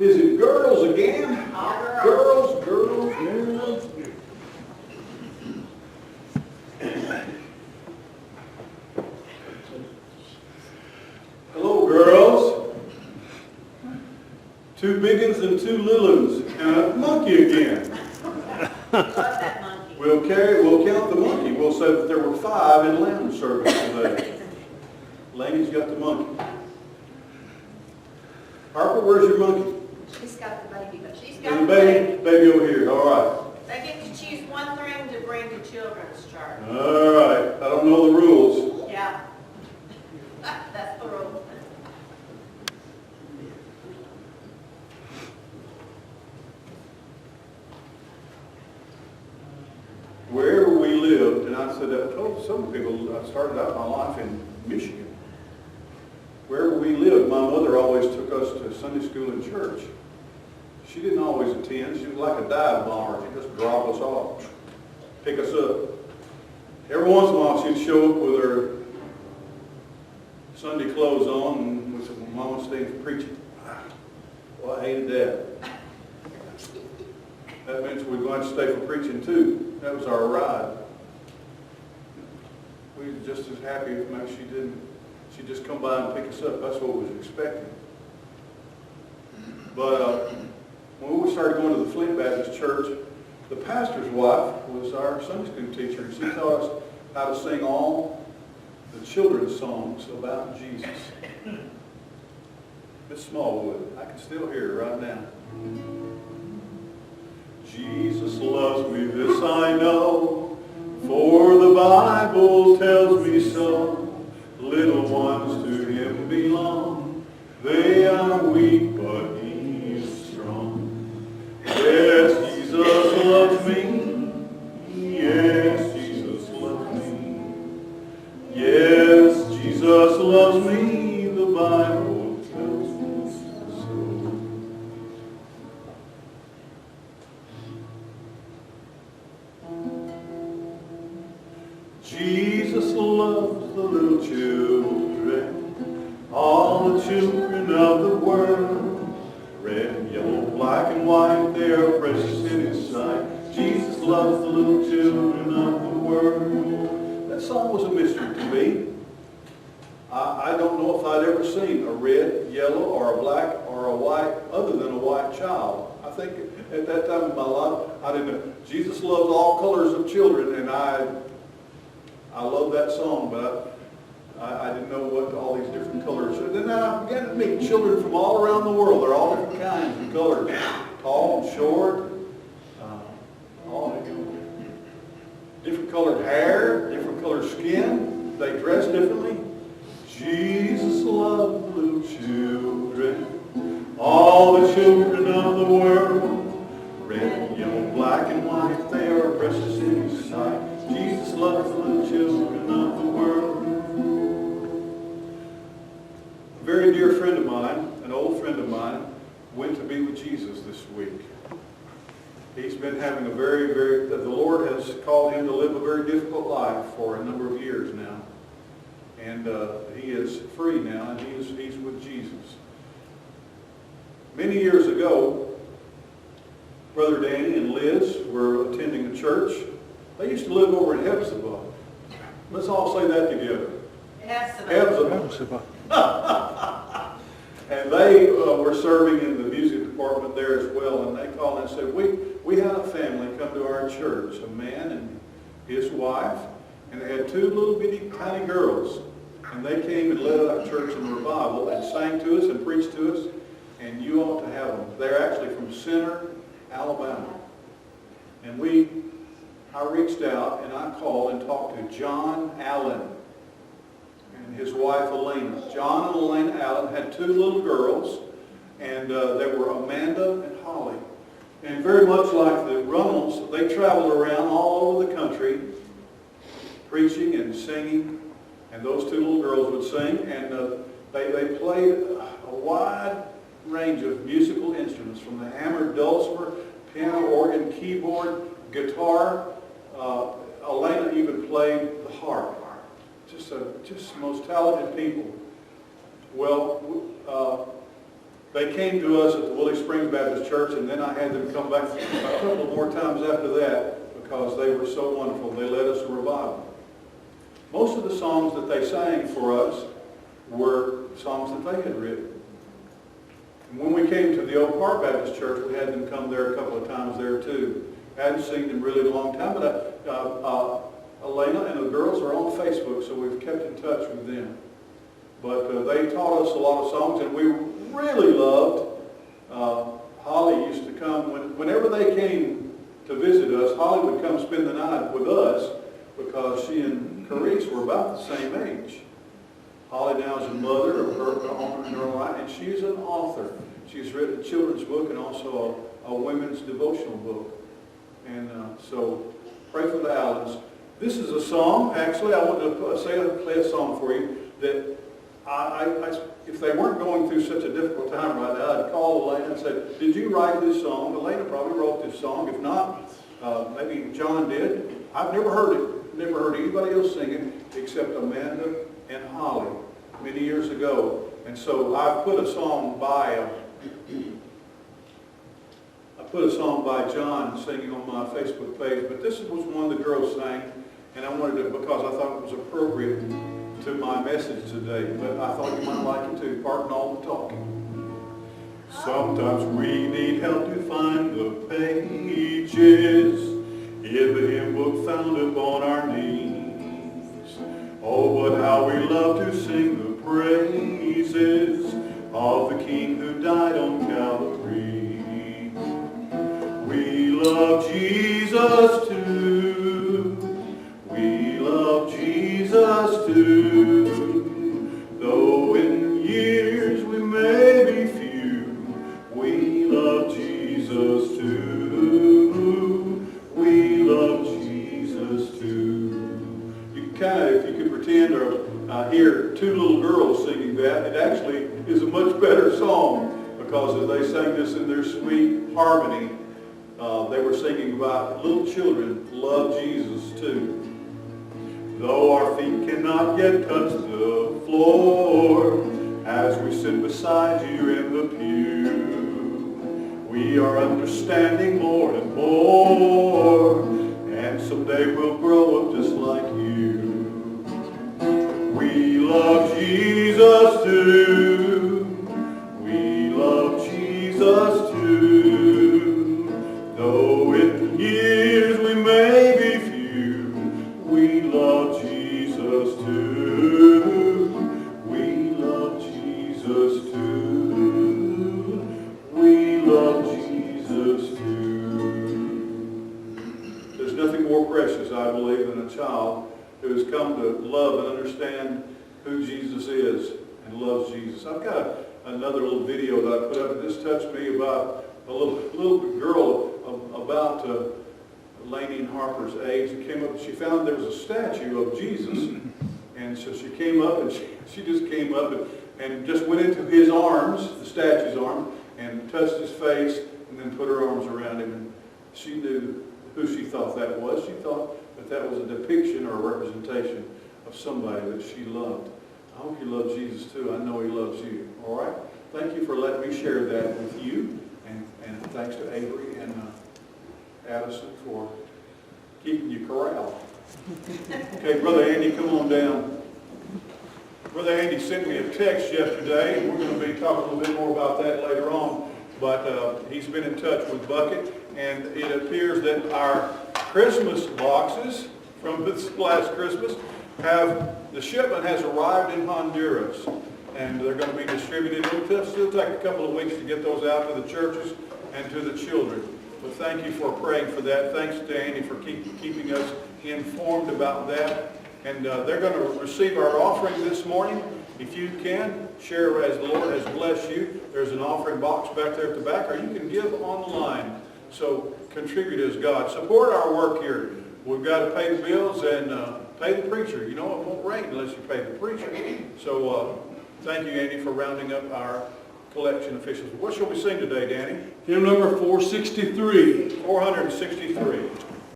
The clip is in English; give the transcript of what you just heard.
Is it girls again? Girls. Girls. Hello, girls. Two big uns and two little uns, and a monkey again. Love that monkey. We'll count the monkey. We'll say that there were 5 in lamb service today. Lainey's got the monkey. Harper, where's your monkey? She's got the baby, but she's Is got the the baby? Baby over here. All right. They get to choose one thing to bring to children's church. All right. I don't know the rules. Yeah. That's the rule. Wherever we lived, and I said, I told some people, I started out my life in Michigan. Wherever we lived, my mother always took us to Sunday school and church. She didn't always attend. She was like a dive bomber. She'd just drop us off, pick us up. Every once in a while, she'd show up with her Sunday clothes on, and we said, well, Mama, stay for preaching. Well, I hated that. That meant we'd go out to stay for preaching too. That was our ride. We were just as happy if maybe she didn't. She'd just come by and pick us up. That's what we was expecting. But when we started going to the Flint Baptist Church, the pastor's wife was our Sunday school teacher, and she taught us how to sing all the children's songs about Jesus. Miss Smallwood, I can still hear her right now. Jesus loves me, this I know, for the Bible tells me so. Little ones to him belong. They are weak, but he is strong. Yes, Jesus loves me. Yes, Jesus loves me. Yes, Jesus loves me. The Bible tells me so. Jesus loves the little children, all the children of the world. Red, yellow, black, and white, they are precious in his sight. Jesus loves the little children of the world. That song was a mystery to me. I don't know if I'd ever seen a red, yellow, or a black, or a white, other than a white child. I think at that time in my life, I didn't know. Jesus loves all colors of children, and I love that song, but I didn't know what all these different colors. And then I began to meet children from all around the world. They're all different kinds of colors, tall and short, all different colored hair, different colored skin. They dress differently. Jesus loved the little children, all the children of the world. Red, yellow, black, and white, they are precious in his sight. Jesus loves the little children of the world. A very dear friend of mine, an old friend of mine, went to be with Jesus this week. He's been having the Lord has called him to live a very difficult life for a number of years now. And he is free now, and he's with Jesus. Many years ago, Brother Danny and Liz were attending a church. They used to live over in Hephzibah. Let's all say that together. Hephzibah. And they were serving in the music department there as well. And they called and said, we had a family come to our church, a man and his wife, and they had 2 little bitty tiny girls. And they came and led our church in revival and sang to us and preached to us. And you ought to have them. They're actually from Center, Alabama. And I reached out and I called and talked to John Allen and his wife Elena. John and Elena Allen had 2 little girls, and they were Amanda and Holly. And very much like the Runnels, they traveled around all over the country preaching and singing, and those 2 little girls would sing, and they played a wide range of musical instruments, from the hammered dulcimer, piano, organ, keyboard, guitar. Elena even played the harp. Just the most talented people. Well, They came to us at the Willie Springs Baptist Church, and then I had them come back a couple more times after that because they were so wonderful. They led us a revival. Most of the songs that they sang for us were songs that they had written. And when we came to the Oak Park Baptist Church, we had them come there a couple of times there too. Hadn't seen them really in a long time, but Elena and the girls are on Facebook, so we've kept in touch with them. But they taught us a lot of songs, and we really loved. Holly used to come, whenever they came to visit us, Holly would come spend the night with us because she and Carice were about the same age. Holly now is a mother of her own in her life, and she's an author. She's written a children's book and also a women's devotional book. And so pray for the Allens. This is a song, actually, I want to play a song for you that if they weren't going through such a difficult time right now, I'd call Elena and say, did you write this song? Elena probably wrote this song. If not, maybe John did. I've never heard it. Never heard anybody else sing it except Amanda and Holly many years ago. And so I put a song by John singing on my Facebook page, but this was one the girls sang, and I wanted to, because I thought it was appropriate to my message today, but I thought you might like it too. Pardon all the talking. Sometimes we need help to find the pages in the hymn book found upon our knees. Oh, but how we love to sing the praises of the King who died on Calvary. We love Jesus too. We love Jesus too. Though in years we may be few, we love Jesus too. We love Jesus too. You can kind of, if you could pretend or hear two little girls singing that, it actually is a much better song because as they sang this in their sweet harmony, they were singing about little children love Jesus too. Though our feet cannot yet touch the floor, as we sit beside you in the pew, we are understanding more and more, and someday we'll grow up just like you. We love Jesus too. We love Jesus too. Though in years we may be few, we love Jesus too. We love Jesus too. We love Jesus too. There's nothing more precious, I believe, than a child who has come to love and understand who Jesus is and loves Jesus. I've got another little video that I put up. This touched me about a little girl about Lainey Harper's age and came up. She found there was a statue of Jesus, and so she came up and she just came up and just went into his arms, the statue's arm, and touched his face, and then put her arms around him. And she knew who she thought that was. She thought that was a depiction or a representation of somebody that she loved. I hope you love Jesus too. I know he loves you. All right? Thank you for letting me share that with you. And thanks to Avery and Addison for keeping you corralled. Okay, Brother Andy, come on down. Brother Andy sent me a text yesterday, and we're going to be talking a little bit more about that later on. But he's been in touch with Bucket, and it appears that our Christmas boxes from this last Christmas the shipment has arrived in Honduras, and they're going to be distributed. It'll still take a couple of weeks to get those out to the churches and to the children. But thank you for praying for that. Thanks to Andy for keeping us informed about that. And they're going to receive our offering this morning. If you can, share as the Lord has blessed you. There's an offering box back there at the back, or you can give online. So contribute as God. Support our work here. We've got to pay the bills and pay the preacher. You know, it won't rain unless you pay the preacher. So thank you, Andy, for rounding up our collection officials. What shall we sing today, Danny? Hymn number 463. 463.